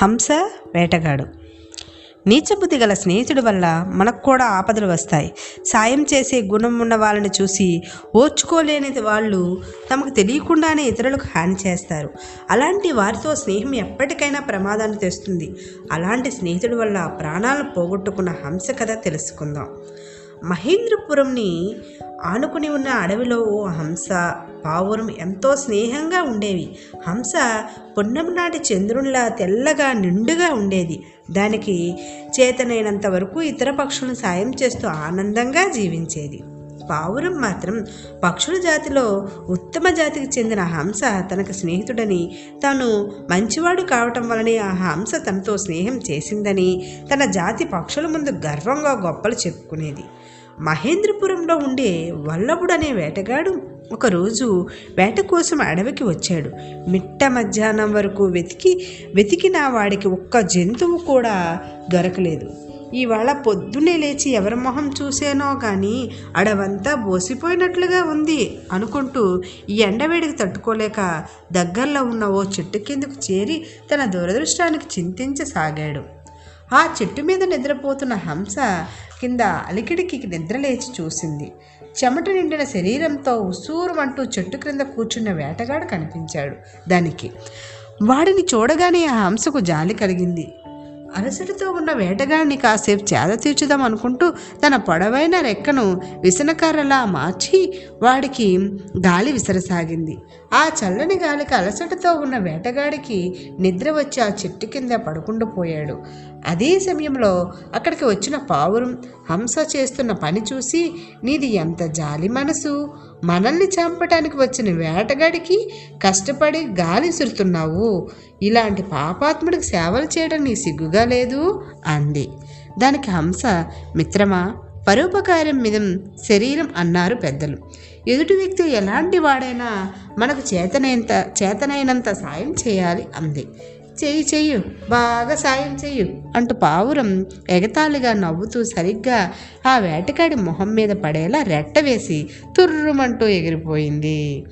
హంస వేటగాడు. నీచబుద్ధి గల స్నేహితుడి వల్ల మనకు కూడా ఆపదలు వస్తాయి. సాయం చేసే గుణం ఉన్న వాళ్ళని చూసి ఓర్చుకోలేని వాళ్ళు తమకు తెలియకుండానే ఇతరులకు హాని చేస్తారు. అలాంటి వారితో స్నేహం ఎప్పటికైనా ప్రమాదాన్ని తెస్తుంది. అలాంటి స్నేహితుడి వల్ల ప్రాణాలను పోగొట్టుకున్న హంస కథ తెలుసుకుందాం. మహేంద్రపురంని ఆనుకుని ఉన్న అడవిలో ఓ హంస, పావురం ఎంతో స్నేహంగా ఉండేవి. హంస పున్నమి నాటి చంద్రునిలా తెల్లగా నిండుగా ఉండేది. దానికి చేతనైనంత వరకు ఇతర పక్షులను సాయం చేస్తూ ఆనందంగా జీవించేది. పావురం మాత్రం పక్షుల జాతిలో ఉత్తమ జాతికి చెందిన హంస తనకు స్నేహితుడని, తాను మంచివాడు కావటం వలనే ఆ హంస తనతో స్నేహం చేసిందని తన జాతి పక్షుల ముందు గర్వంగా గొప్పలు చెప్పుకునేది. మహేంద్రపురంలో ఉండే వల్లభుడనే వేటగాడు ఒకరోజు వేట కోసం అడవికి వచ్చాడు. మిట్ట మధ్యాహ్నం వరకు వెతికిన వాడికి ఒక్క జంతువు కూడా దొరకలేదు. ఇవాళ పొద్దున్నే లేచి ఎవరి మొహం చూసేనో కానీ అడవంతా బోసిపోయినట్లుగా ఉంది అనుకుంటూ ఈ ఎండవేడికి తట్టుకోలేక దగ్గరలో ఉన్న ఓ చెట్టు కిందకు చేరి తన దురదృష్టానికి చింతించసాగాడు. ఆ చెట్టు మీద నిద్రపోతున్న హంస కింద అలికిడికి నిద్రలేచి చూసింది. చెమట నిండిన శరీరంతో ఉసూరుమంటూ చెట్టు క్రింద కూర్చున్న వేటగాడు కనిపించాడు దానికి. వాడిని చూడగానే ఆ హంసకు జాలి కలిగింది. అలసటతో ఉన్న వేటగాడిని కాసేపు చేద తీర్చుదాం అనుకుంటూ తన పొడవైన రెక్కను విసనకర్రలా మార్చి వాడికి గాలి విసరసాగింది. ఆ చల్లని గాలికి అలసటతో ఉన్న వేటగాడికి నిద్ర వచ్చి ఆ చెట్టు కింద పడుకుండిపోయాడు. అదే సమయంలో అక్కడికి వచ్చిన పావురం హంస చేస్తున్న పని చూసి, నీది ఎంత జాలి మనసు, మనల్ని చంపటానికి వచ్చిన వేటగాడికి కష్టపడి గాలి విసురుతున్నావు, ఇలాంటి పాపాత్ముడికి సేవలు చేయడం నీ సిగ్గుగా లేదు అంది. దానికి హంస, మిత్రమా, పరోపకారం మీద శరీరం అన్నారు పెద్దలు. ఎదుటి వ్యక్తి ఎలాంటి వాడైనా మనకు చేతనైనంత సాయం చేయాలి అంది. చెయ్యి బాగా సాయం చెయ్యు అంటూ పావురం ఎగతాళిగా నవ్వుతూ సరిగ్గా ఆ వేటగాడి మొహం మీద పడేలా రెట్ట వేసి తుర్రుమంటూ ఎగిరిపోయింది.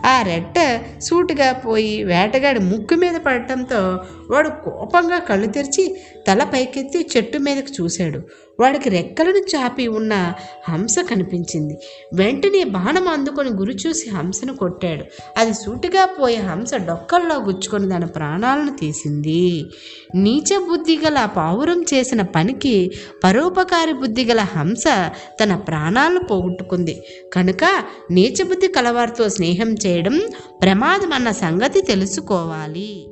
ఆ రెట్ట సూటిగా పోయి వేటగాడి ముక్కు మీద పడటంతో వాడు కోపంగా కళ్ళు తెరిచి తల పైకెత్తి చెట్టు మీదకు చూశాడు. వాడికి రెక్కలను చాపి ఉన్న హంస కనిపించింది. వెంటనే బాణం అందుకొని గురి చూసి హంసను కొట్టాడు. అది సూటిగా పోయి హంస డొక్కల్లో గుచ్చుకొని దాని ప్రాణాలను తీసింది. నీచ బుద్ధి గల పావురం చేసిన పనికి పరోపకారి బుద్ధి గల హంస తన ప్రాణాలను పోగొట్టుకుంది. కనుక నీచబుద్ధి కలవారితో స్నేహం చేయడం ప్రమాదం అన్న సంగతి తెలుసుకోవాలి.